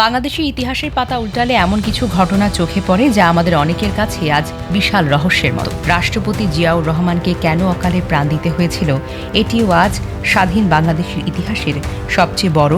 বাংলাদেশের ইতিহাসের পাতা উল্টালে এমন কিছু ঘটনা চোখে পড়ে যা আমাদের অনেকের কাছে আজ বিশাল রহস্যের মতো। রাষ্ট্রপতি জিয়াউর রহমানকে কেন অকালে প্রাণ দিতে হয়েছিল, এটিও আজ স্বাধীন বাংলাদেশের ইতিহাসের সবচেয়ে বড়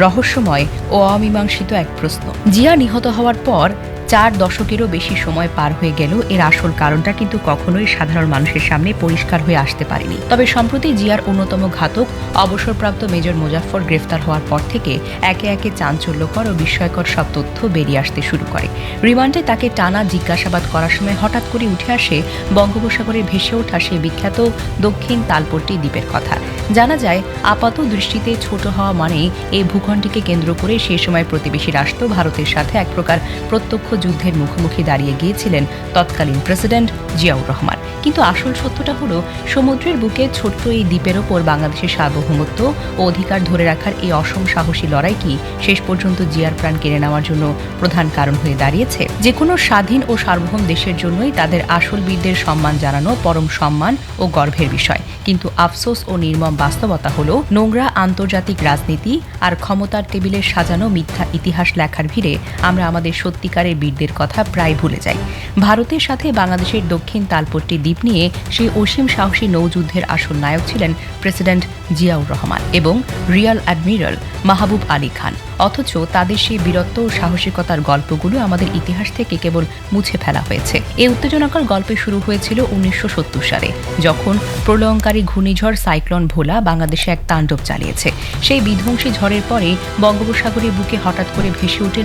রহস্যময় ও অমীমাংসিত এক প্রশ্ন। জিয়া নিহত হওয়ার পর 4 দশকেরও বেশি সময় পার হয়ে গেল, এর আসল কারণটা কিন্তু কখনোই সাধারণ মানুষের সামনে পরিষ্কার হয়ে আসতে পারেনি। তবে সম্প্রতি জিয়ার অন্যতম ঘাতক অবসরপ্রাপ্ত মেজর মোজাফফর গ্রেফতার হওয়ার পর থেকে একে একে চাঞ্চল্যকর ও বিস্ময়কর সব তথ্য বেরিয়ে আসতে শুরু করে। রিমান্ডে তাকে টানা জিজ্ঞাসাবাদ করার সময় হঠাৎ করে উঠে আসে বঙ্গোপসাগরে ভেসে ওঠা সেই বিখ্যাত দক্ষিণ তালপট্টি দ্বীপের কথা। জানা যায়, আপাত দৃষ্টিতে ছোট হওয়া মানে এই ভূখণ্ডটিকে কেন্দ্র করে সে সময় প্রতিবেশী রাষ্ট্র ভারতের সাথে এক প্রকার প্রত্যক্ষ যুদ্ধের মুখোমুখি দাঁড়িয়ে গিয়েছিলেন তৎকালীন প্রেসিডেন্ট জিয়াউর রহমান। কিন্তু আসল সত্যটা হলো, সমুদ্রের বুকে ছোট্ট এই দ্বীপের ওপর বাংলাদেশের সার্বভৌমত্ব ও অধিকার ধরে রাখার এই অসম সাহসী লড়াই কি শেষ পর্যন্ত জিয়ার প্রাণ কেড়ে নেওয়ার জন্য প্রধান কারণ হয়ে দাঁড়িয়েছে? যে কোনো স্বাধীন ও সার্বভৌম দেশের জন্যই তাদের আসল বীরদের সম্মান জানানো পরম সম্মান ও গর্বের বিষয়। কিন্তু আফসোস ও নির্মম বাস্তবতা হলো, নোংরা আন্তর্জাতিক রাজনীতি আর ক্ষমতার টেবিলে সাজানো মিথ্যা ইতিহাস লেখার ভিড়ে আমরা আমাদের সত্যিকারের বীরদের কথা প্রায় ভুলে যাই। ভারতের সাথে বাংলাদেশের দক্ষিণ তালপট্টি দ্বীপ নিয়ে সেই অসীম সাহসী নৌযুদ্ধের আসল নায়ক ছিলেন প্রেসিডেন্ট জিয়াউর রহমান এবং রিয়াল অ্যাডমিরাল মাহবুব আলী খান। অথচ তাদের সেই বীরত্ব ও সাহসিকতার গল্পগুলো আমাদের ইতিহাস থেকে কেবল মুছে ফেলা হয়েছে। এই উত্তেজনাকর গল্পে শুরু হয়েছিল 1970 সালে, যখন প্রলয়ঙ্কারী ঘূর্ণিঝড় সাইক্লোন ভোলা বাংলাদেশে এক তাণ্ডব চালিয়েছে। সেই বিধ্বংসী ঝড়ের পরে বঙ্গোপসাগরের বুকে হঠাৎ করে ভেসে ওঠে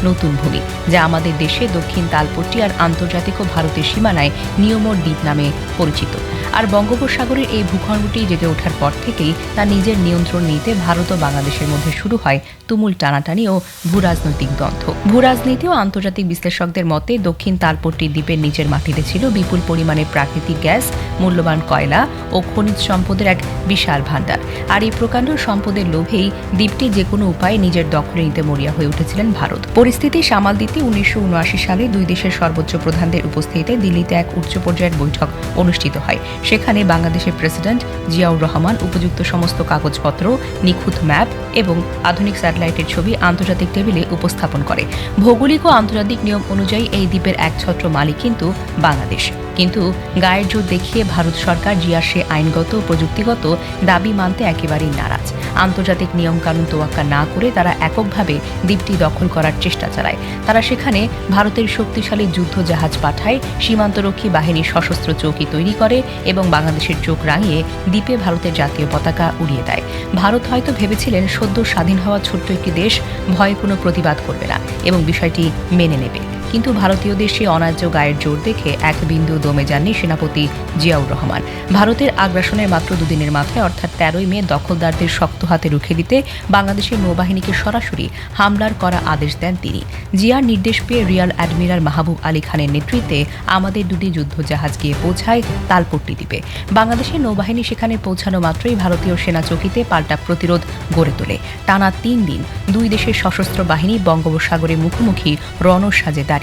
নতুন ভূমি, যা আমাদের দেশে দক্ষিণ তালপট্টি আর আন্তর্জাতিক ও ভারতের সীমানায় নিয়মর দ্বীপ নামে পরিচিত। আর বঙ্গোপসাগরের এই ভূখণ্ডটি জেগে ওঠার পর থেকেই তা নিজের নিয়ন্ত্রণ নিতে ভারত ও বাংলাদেশের মধ্যে শুরু হয় তুমুল টানাটানি ও ভূরাজনৈতিক দ্বন্দ্ব। ভূরাজনীতি ও আন্তর্জাতিক বিশ্লেষকদের মতে, দক্ষিণ তালপট্টি দ্বীপের নিচের মাটিতে ছিল বিপুল পরিমাণে প্রাকৃতিক গ্যাস, মূল্যবান কয়লা ও খনিজ সম্পদের এক বিশাল ভাণ্ডার। আর এই প্রকাণ্ড সম্পদের লোভেই দ্বীপটি যে কোনো উপায়ে নিজের দখলে নিতে মরিয়া হয়ে উঠেছিলেন ভারত। পরিস্থিতি সামাল দিতে 1979 সালে দুই দেশের সর্বোচ্চ প্রধানদের উপস্থিতিতে দিল্লিতে এক উচ্চ পর্যায়ের বৈঠক অনুষ্ঠিত হয়। সেখানে বাংলাদেশের প্রেসিডেন্ট জিয়াউর রহমান উপযুক্ত সমস্ত কাগজপত্র, নিখুঁত ম্যাপ এবং আধুনিক স্যাটেলাইটের ছবি আন্তর্জাতিক টেবিলে উপস্থাপন করে। ভৌগোলিক ও আন্তর্জাতিক নিয়ম অনুযায়ী এই দ্বীপের একছত্র মালিক কিন্তু বাংলাদেশ। কিন্তু গায়ের জোর দেখিয়ে ভারত সরকার জিয়ার সে আইনগত ও প্রযুক্তিগত দাবি মানতে একেবারেই নারাজ। আন্তর্জাতিক নিয়মকানুন তোয়াক্কা না করে তারা এককভাবে দ্বীপটি দখল করার চেষ্টা চালায়। তারা সেখানে ভারতের শক্তিশালী যুদ্ধ জাহাজ পাঠায়, সীমান্তরক্ষী বাহিনীর সশস্ত্র চৌকি তৈরি করে এবং বাংলাদেশের চোখ রাঙিয়ে দ্বীপে ভারতের জাতীয় পতাকা উড়িয়ে দেয়। ভারত হয়তো ভেবেছিলেন সদ্য স্বাধীন হওয়া ছোট্ট একটি দেশ ভয়ে কোনো প্রতিবাদ করবে না এবং বিষয়টি মেনে নেবে। কিন্তু ভারতীয়দের সেই অন্যায্য গায়ের জোর দেখে এক বিন্দু দমে যাননি সেনাপতি জিয়াউর রহমান। ভারতের আগ্রাসনের মাত্র দুদিনের মাথায় অর্থাৎ 13ই মে দখলদারদের শক্ত হাতে রুখে দিতে বাংলাদেশের নৌবাহিনীকে সরাসরি হামলার করা আদেশ দেন তিনি। জিয়ার নির্দেশ পেয়ে রিয়াল অ্যাডমিরাল মাহবুব আলী খানের নেতৃত্বে আমাদের দুটি যুদ্ধজাহাজ গিয়ে পৌঁছায় তালপট্টি দ্বীপে। বাংলাদেশের নৌবাহিনী সেখানে পৌঁছানো মাত্রই ভারতীয় সেনা চৌকিতে পাল্টা প্রতিরোধ গড়ে তোলে। টানা 3 দিন দুই দেশের সশস্ত্র বাহিনী বঙ্গোপসাগরে মুখোমুখি রণসাজে দাঁড়িয়েছিল।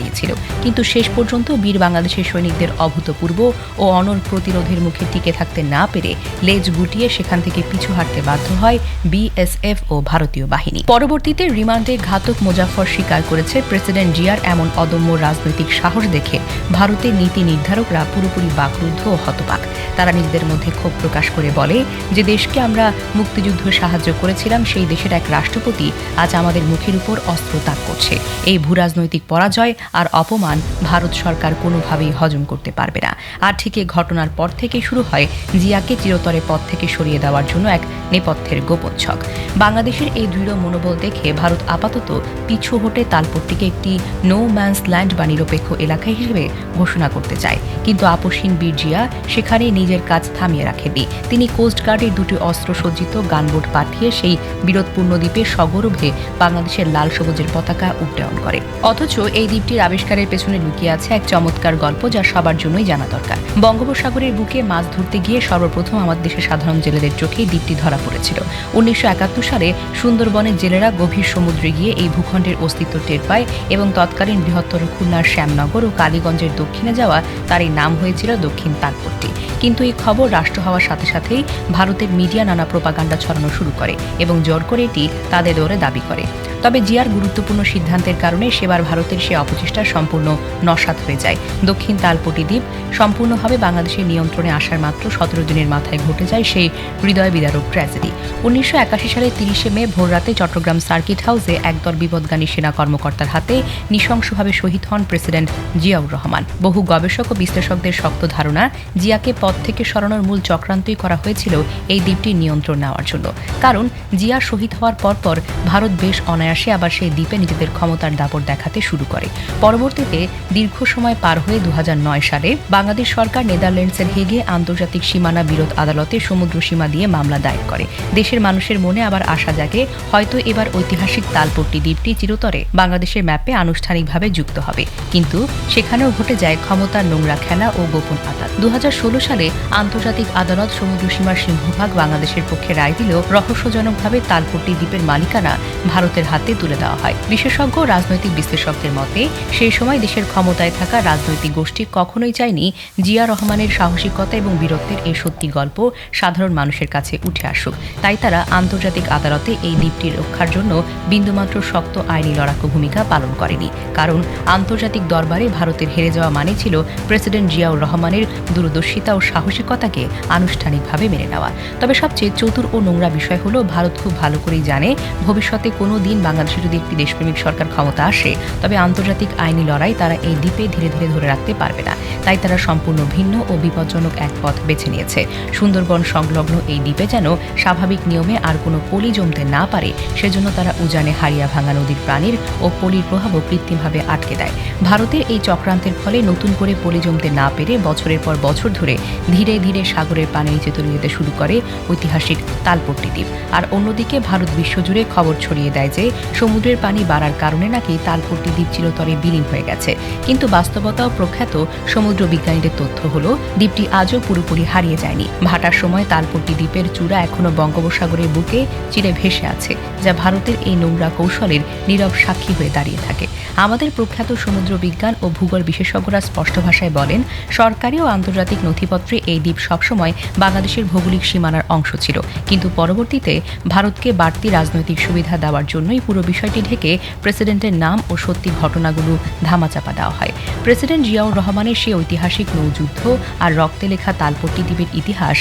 কিন্তু শেষ পর্যন্ত বীর বাংলাদেশের সৈনিকদের অভূতপূর্ব ও অনড় প্রতিরোধের মুখে টিকে থাকতে না পেরে লেজ গুটিয়ে সেখান থেকে পিছু হাঁটতে বাধ্য হয় বিএসএফ ও ভারতীয় বাহিনী। পরবর্তীতে রিমান্ডে ঘাতক মোজাফফর স্বীকার করেছে, প্রেসিডেন্ট জিয়ার এমন অদম্য রাজনৈতিক সাহস দেখে ভারতের নীতি নির্ধারকরা পুরোপুরি বাকরুদ্ধ ও হতবাক। তারা নিজেদের মধ্যে ক্ষোভ প্রকাশ করে বলে, যে দেশকে আমরা মুক্তিযুদ্ধ সাহায্য করেছিলাম, সেই দেশের এক রাষ্ট্রপতি আজ আমাদের মুখের উপর অস্ত্র তাক করছে। এই ভূরাজনৈতিক পরাজয় আর অপমান ভারত সরকার কোনোভাবেই হজম করতে পারবে না। আর ঠিক এই ঘটনার পর থেকে শুরু হয় জিয়াকে চিরতরে পদ থেকে সরিয়ে দেওয়ার জন্য এক নেপথ্যের গোপন ছক। বাংলাদেশের এই দৃঢ় মনোবল দেখে ভারত আপাতত পিছু হটে তালপট্টিকে একটি নো ম্যানস ল্যান্ড বা নিরপেক্ষ এলাকা হিসেবে ঘোষণা করতে চায়। কিন্তু আপসহীন বীর জিয়া সেখানে নিজের কাজ থামিয়ে রাখেনি। তিনি কোস্টগার্ডের দুটি অস্ত্রসজ্জিত গানবোট পাঠিয়ে সেই বীরত্বপূর্ণ দ্বীপে সগৌরবে বাংলাদেশের লাল সবুজের পতাকা উড্ডয়ন করে। অথচ এই দ্বীপটির এই আবিষ্কারের পেছনে লুকিয়ে আছে এক চমৎকার গল্প, যা সবার জন্যই জানা দরকার। বঙ্গোপসাগরের বুকে মাছ ধরতে গিয়ে সর্বপ্রথম আমাদের দেশের সাধারণ জেলেদের চোখেই দ্বীপটি ধরা পড়েছিল। 1971 সালে সুন্দরবনের জেলেরা গভীর সমুদ্রে গিয়ে এই ভূখণ্ডের অস্তিত্ব টের পায় এবং তৎকালীন বৃহত্তর খুলনার শ্যামনগর ও কালীগঞ্জের দক্ষিণে যাওয়া তার এই নাম হয়েছিল দক্ষিণ তালপট্টি। কিন্তু এই খবর রাষ্ট্র হওয়ার সাথে সাথেই ভারতের মিডিয়া নানা প্রোপাগান্ডা ছড়ানো শুরু করে এবং জোর করে এটি তাদের দৌড়ে দাবি করে। তবে জিয়ার গুরুত্বপূর্ণ সিদ্ধান্তের কারণে সেবার ভারতের সে অপচেষ্টা সম্পূর্ণ নস্যাৎ হয়ে যায়। দক্ষিণ তালপট্টি দ্বীপ সম্পূর্ণভাবে বাংলাদেশের নিয়ন্ত্রণে আসার মাত্র 17 দিনের মাথায় ঘটে যায় সেই হৃদয় বিদারক ট্র্যাজেডি। 1981 সালের 30 মে ভোররাতে চট্টগ্রাম সার্কিট হাউসে একদল বিপদগামী সেনা কর্মকর্তার হাতে নৃশংসভাবে শহীদ হন প্রেসিডেন্ট জিয়াউর রহমান। বহু গবেষক ও বিশ্লেষকদের শক্ত ধারণা, জিয়াকে পদ থেকে সরানোর মূল চক্রান্তই করা হয়েছিল এই দ্বীপটির নিয়ন্ত্রণ নেওয়ার জন্য। কারণ জিয়া শহীদ হওয়ার পরপর ভারত বেশ অনায়াসে আবার সেই দ্বীপে নিজেদের ক্ষমতার দাপট দেখাতে শুরু করে। পরবর্তীতে দীর্ঘ সময় পার হয়ে 2009 সালে বাংলাদেশ সরকার নেদারল্যান্ডসের হেগে আন্তর্জাতিক সীমানা বিরোধ আদালতে সমুদ্র সীমা দিয়ে মামলা দায়ের করে। দেশের মানুষের মনে আবার আশা জাগে, হয়তো এবার ঐতিহাসিক তালপট্টি দ্বীপটি চিরতরে বাংলাদেশের ম্যাপে আনুষ্ঠানিকভাবে যুক্ত হবে। কিন্তু সেখানেও ঘটে যায় ক্ষমতার নোংরা খেলা ও গোপন আদালত। 2016 সালে আন্তর্জাতিক আদালত সমুদ্র সীমার সিংহভাগ বাংলাদেশের পক্ষে রায় দিলেও রহস্যজনকভাবে তালপট্টি দ্বীপের মালিকানা ভারতের হাতে তুলে দেওয়া হয়। বিশেষজ্ঞ রাজনৈতিক বিশ্লেষকদের মতে সেই সময় দেশের ক্ষমতায় থাকা রাজনৈতিক গোষ্ঠী কখনোই চায়নি জিয়া রহমানের সাহসিকতা এবং বীরত্বের এই সত্যি গল্প সাধারণ মানুষের কাছে উঠে আসুক। তাই তারা আন্তর্জাতিক আদালতে এই দ্বীপটি রক্ষার জন্য বিন্দুমাত্র শক্ত আইনি লড়াকু ভূমিকা পালন করেনি। কারণ আন্তর্জাতিক দরবারে ভারতের হেরে যাওয়া মানে ছিল প্রেসিডেন্ট জিয়াউর রহমানের দূরদর্শিতা ও সাহসিকতাকে আনুষ্ঠানিকভাবে মেনে নেওয়া। তবে সবচেয়ে চতুর ও নোংরা বিষয় হলো, ভারত খুব ভালো করেই জানে ভবিষ্যতে কোনো দিন বাংলাদেশে যদি একটি দেশপ্রেমিক সরকার ক্ষমতা আসে, তবে আন্তর্জাতিক আইনি লড়াই তারা এই দ্বীপে ধীরে ধীরে ধরে রাখতে পারবে না। তাই তারা সম্পূর্ণ ভিন্ন ও বিপজ্জনক এক পথ বেছে নিয়েছে। সুন্দরবন সংলগ্ন এই দ্বীপে যেন স্বাভাবিক নিয়মে আর কোনো পলি জমতে না পারে, সেজন্য তারা উজানে হারিয়া ভাঙা নদীর প্রাণীর ও পলির প্রভাবও কৃত্রিমভাবে আটকে দেয়। ভারতের এই চক্রান্তের ফলে নতুন করে পলি জমতে না পেরে বছরের পর বছর ধরে ধীরে ধীরে সাগরের পানি নিচে তলিয়ে যেতে শুরু করে ঐতিহাসিক তালপট্টি দ্বীপ। আর অন্যদিকে ভারত বিশ্বজুড়ে খবর ছড়িয়ে দেয় যে সমুদ্রের পানি বাড়ার কারণে নাকি তালপট্টি দ্বীপ চিরতরে বিলীন হয়ে গেছে। কিন্তু বাস্তবতা ও প্রখ্যাত সমুদ্র বিজ্ঞানীদের তথ্য হলো, দ্বীপটি আজও পুরোপুরি হারিয়ে যায়নি। ভাটার সময় তালপট্টি দ্বীপের চূড়া এখনো বঙ্গোপসাগরের বুকে চিরে ভেসে আছে, যা ভারতের এই নোংরা কৌশলের নীরব সাক্ষী হয়ে দাঁড়িয়ে থাকে। আমাদের প্রখ্যাত সমুদ্র বিজ্ঞান ও ভূগোল বিশেষজ্ঞরা স্পষ্ট ভাষায় বলেন, সরকারি ও আন্তর্জাতিক নথিপত্রে এই দ্বীপ সবসময় বাংলাদেশের ভৌগোলিক সীমানার অংশ ছিল। কিন্তু পরবর্তীতে ভারতকে বাড়তি রাজনৈতিক সুবিধা দেওয়ার জন্যই পুরো বিষয়টি ঢেকে প্রেসিডেন্টের নাম ও সত্যি ঘটনাগুলো ধামাচাপা দেওয়া হয়। প্রেসিডেন্ট জিয়াউর রহমানের সেই ঐতিহাসিক নৌযুদ্ধ আর রক্তে লেখা তালপট্টি দ্বীপের ইতিহাস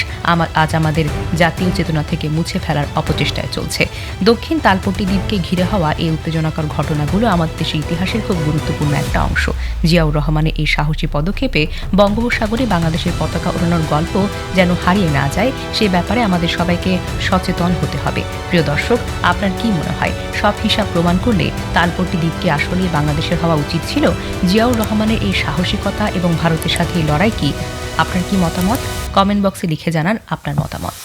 আজ আমাদের জাতীয় চেতনা থেকে মুছে ফেলার অপচেষ্টায় চলছে। দক্ষিণ তালপট্টি দ্বীপকে ঘিরে হওয়া এই উত্তেজনাকর ঘটনাগুলো আমাদের দেশের ইতিহাসের খুব গুরুত্বপূর্ণ একটা অংশ। জিয়াউর রহমানের এই সাহসী পদক্ষেপে বঙ্গোপসাগরে বাংলাদেশের পতাকা ওড়ানোর গল্প যেন হারিয়ে না যায়, সে ব্যাপারে আমাদের সবাইকে সচেতন হতে হবে। প্রিয় দর্শক, আপনার কি মনে হয়, সব হিসাব প্রমাণ করলে তালপট্টি দ্বীপকে আসলেই বাংলাদেশের হওয়া উচিত ছিল? জিয়াউর রহমানের এই সাহসিকতা এবং ভারতের সাথে এই লড়াই কি? আপনার কি মতামত? কমেন্ট বক্সে লিখে জানান আপনার মতামত।